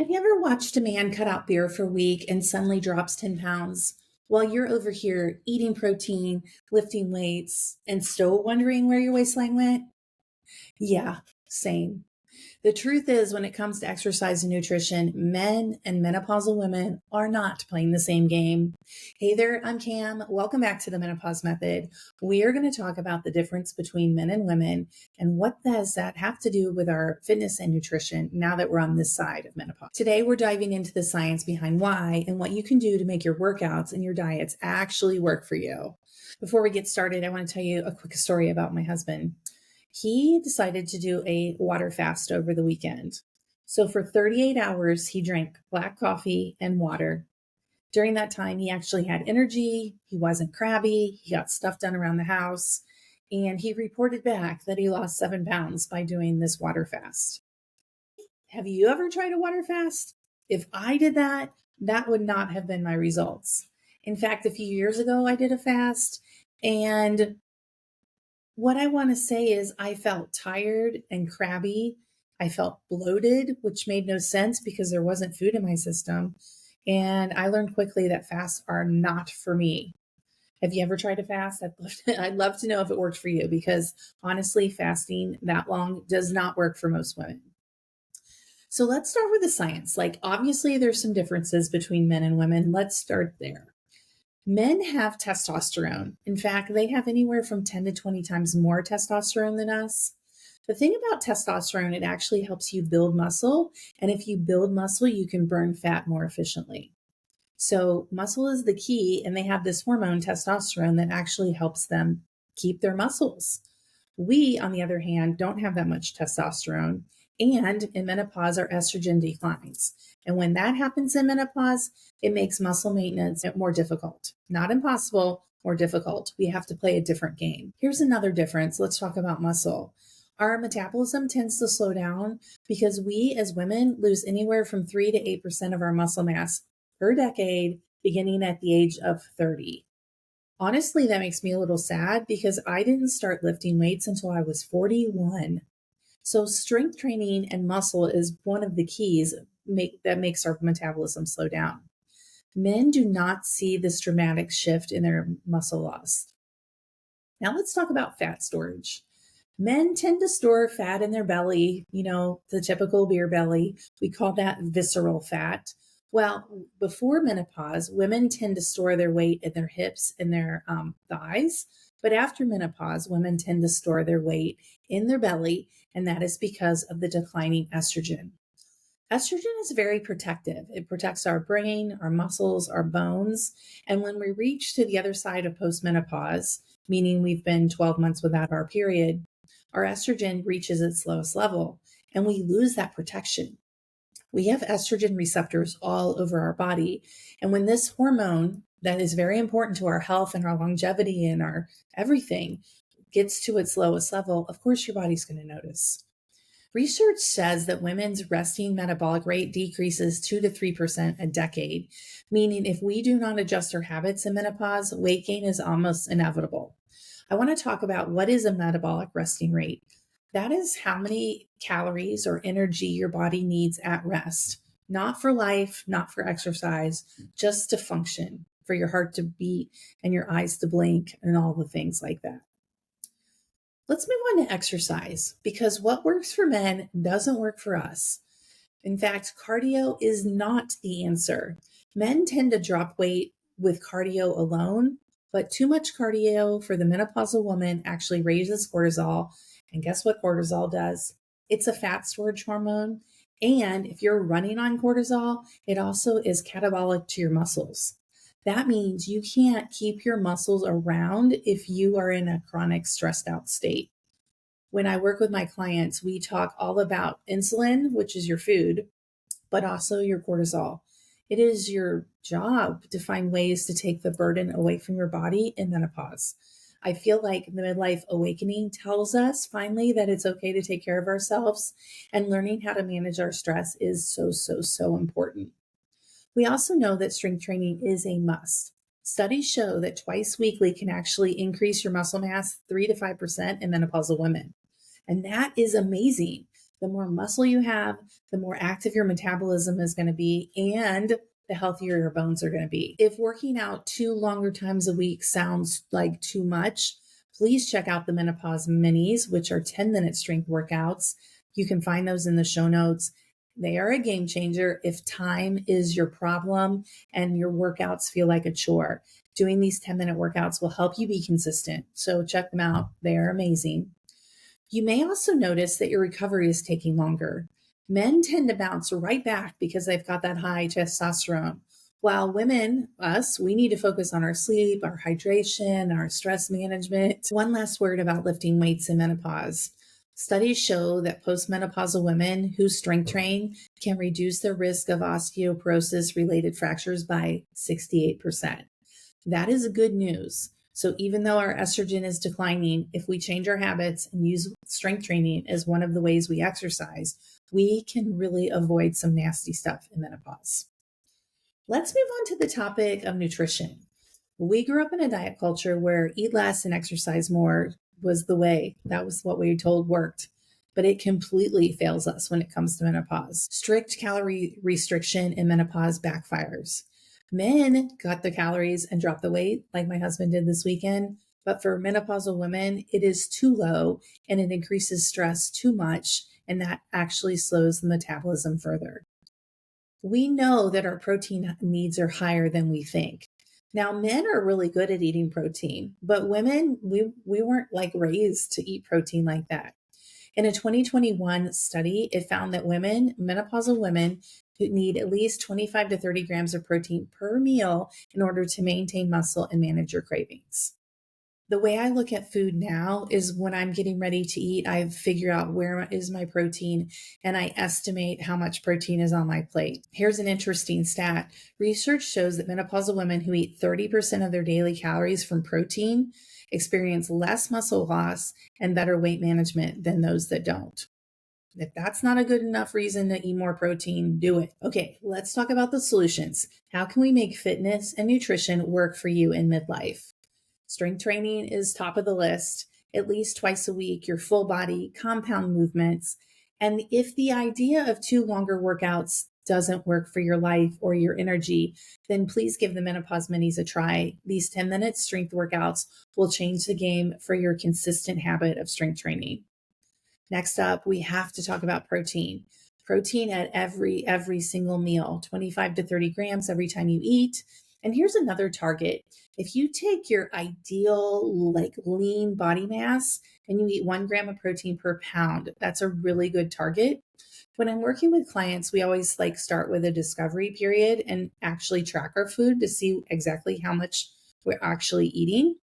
Have you ever watched a man cut out beer for a week and suddenly drops 10 pounds while you're over here eating protein, lifting weights, and still wondering where your waistline went? Yeah, same. The truth is, when it comes to exercise and nutrition, men and menopausal women are not playing the same game. Hey there, I'm Cam. Welcome back to the Menopause Method. We are going to talk about the difference between men and women and what does that have to do with our fitness and nutrition now that we're on this side of menopause. Today, we're diving into the science behind why and what you can do to make your workouts and your diets actually work for you. Before we get started, I want to tell you a quick story about my husband. He decided to do a water fast over the weekend. So for 38 hours, he drank black coffee and water. During that time, he actually had energy. He wasn't crabby. He got stuff done around the house. And he reported back that he lost 7 pounds by doing this water fast. Have you ever tried a water fast? If I did that, that would not have been my results. In fact, a few years ago, I did a fast, and what I want to say is I felt tired and crabby. I felt bloated, which made no sense because there wasn't food in my system. And I learned quickly that fasts are not for me. Have you ever tried to fast? I'd love to know if it worked for you because honestly, fasting that long does not work for most women. So let's start with the science. Like, obviously, there's some differences between men and women. Let's start there. Men have testosterone. In fact, they have anywhere from 10 to 20 times more testosterone than us. The thing about testosterone, it actually helps you build muscle. And if you build muscle, you can burn fat more efficiently. So muscle is the key, and they have this hormone, testosterone, that actually helps them keep their muscles. We, on the other hand, don't have that much testosterone. And in menopause, our estrogen declines. And when that happens in menopause, it makes muscle maintenance more difficult. Not impossible, more difficult. We have to play a different game. Here's another difference. Let's talk about muscle. Our metabolism tends to slow down because we as women lose anywhere from 3 to 8% of our muscle mass per decade, beginning at the age of 30. Honestly, that makes me a little sad because I didn't start lifting weights until I was 41. So strength training and muscle is one of the keys that makes our metabolism slow down. Men do not see this dramatic shift in their muscle loss. Now let's talk about fat storage. Men tend to store fat in their belly, the typical beer belly. We call that visceral fat. Well, before menopause, women tend to store their weight in their hips and their thighs. But after menopause, women tend to store their weight in their belly, and that is because of the declining estrogen. Estrogen is very protective. It protects our brain, our muscles, our bones. And when we reach to the other side of postmenopause, meaning we've been 12 months without our period, our estrogen reaches its lowest level and we lose that protection. We have estrogen receptors all over our body. And when this hormone that is very important to our health and our longevity and our everything gets to its lowest level, of course, your body's going to notice. Research says that women's resting metabolic rate decreases 2 to 3% a decade, meaning if we do not adjust our habits in menopause, weight gain is almost inevitable. I want to talk about what is a metabolic resting rate. That is how many calories or energy your body needs at rest, not for life, not for exercise, just to function, for your heart to beat and your eyes to blink and all the things like that. Let's move on to exercise because what works for men doesn't work for us. In fact, cardio is not the answer. Men tend to drop weight with cardio alone, but too much cardio for the menopausal woman actually raises cortisol. And guess what cortisol does? It's a fat storage hormone. And if you're running on cortisol, it also is catabolic to your muscles. That means you can't keep your muscles around if you are in a chronic stressed out state. When I work with my clients, we talk all about insulin, which is your food, but also your cortisol. It is your job to find ways to take the burden away from your body in menopause. I feel like the midlife awakening tells us finally that it's okay to take care of ourselves, and learning how to manage our stress is so important. We also know that strength training is a must. Studies show that twice weekly can actually increase your muscle mass 3 to 5% in menopausal women. And that is amazing The more muscle you have, the more active your metabolism is going to be, and the healthier your bones are going to be. If working out 2 longer times a week sounds like too much, please check out the Menopause Minis, which are 10-minute strength workouts. You can find those in the show notes. They are a game changer if time is your problem and your workouts feel like a chore. Doing these 10-minute workouts will help you be consistent. So check them out. They are amazing. You may also notice that your recovery is taking longer. Men tend to bounce right back because they've got that high testosterone. While women, us, we need to focus on our sleep, our hydration, our stress management. One last word about lifting weights in menopause. Studies show that postmenopausal women who strength train can reduce the risk of osteoporosis related fractures by 68%. That is good news. So even though our estrogen is declining, if we change our habits and use strength training as one of the ways we exercise, we can really avoid some nasty stuff in menopause. Let's move on to the topic of nutrition. We grew up in a diet culture where eat less and exercise more was the way. That was what we were told worked. But it completely fails us when it comes to menopause. Strict calorie restriction in menopause backfires. Men cut the calories and drop the weight like my husband did this weekend. But for menopausal women, it is too low and it increases stress too much. And that actually slows the metabolism further. We know that our protein needs are higher than we think. Now, men are really good at eating protein, but women, we weren't like raised to eat protein like that. In a 2021 study, it found that women, menopausal women, who need at least 25 to 30 grams of protein per meal in order to maintain muscle and manage your cravings. The way I look at food now is when I'm getting ready to eat, I figure out where is my protein and I estimate how much protein is on my plate. Here's an interesting stat. Research shows that menopausal women who eat 30% of their daily calories from protein experience less muscle loss and better weight management than those that don't. If that's not a good enough reason to eat more protein, do it. Okay, let's talk about the solutions. How can we make fitness and nutrition work for you in midlife? Strength training is top of the list, at least twice a week, your full body compound movements. And if the idea of 2 longer workouts doesn't work for your life or your energy, then please give the Menopause Minis a try. These 10-minute strength workouts will change the game for your consistent habit of strength training. Next up, we have to talk about protein. Protein at every single meal, 25 to 30 grams every time you eat. And here's another target. If you take your ideal lean body mass and you eat 1 gram of protein per pound, that's a really good target. When I'm working with clients, we always start with a discovery period and actually track our food to see exactly how much we're actually eating.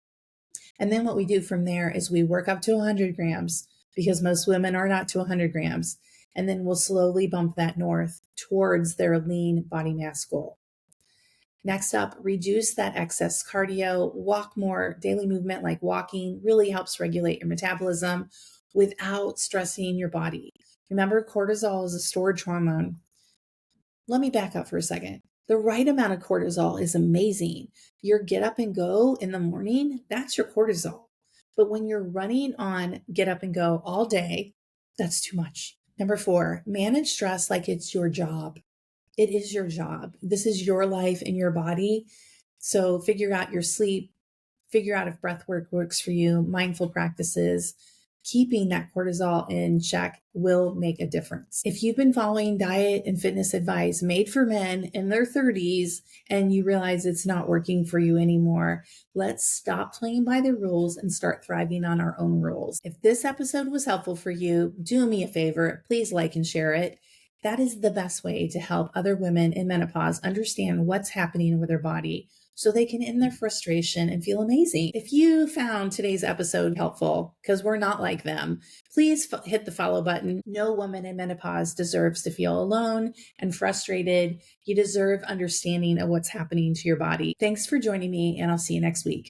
And then what we do from there is we work up to 100 grams because most women are not to 100 grams. And then we'll slowly bump that north towards their lean body mass goal. Next up, reduce that excess cardio, walk more. Daily movement like walking really helps regulate your metabolism without stressing your body. Remember, cortisol is a storage hormone. Let me back up for a second. The right amount of cortisol is amazing. Your get up and go in the morning, that's your cortisol. But when you're running on get up and go all day, that's too much. Number 4, manage stress like it's your job. It is your job. This is your life and your body. So figure out your sleep, figure out if breath work works for you, mindful practices. Keeping that cortisol in check will make a difference. If you've been following diet and fitness advice made for men in their 30s and you realize it's not working for you anymore, let's stop playing by the rules and start thriving on our own rules. If this episode was helpful for you, do me a favor, please like and share it. That is the best way to help other women in menopause understand what's happening with their body so they can end their frustration and feel amazing. If you found today's episode helpful, because we're not like them, please hit the follow button. No woman in menopause deserves to feel alone and frustrated. You deserve understanding of what's happening to your body. Thanks for joining me, and I'll see you next week.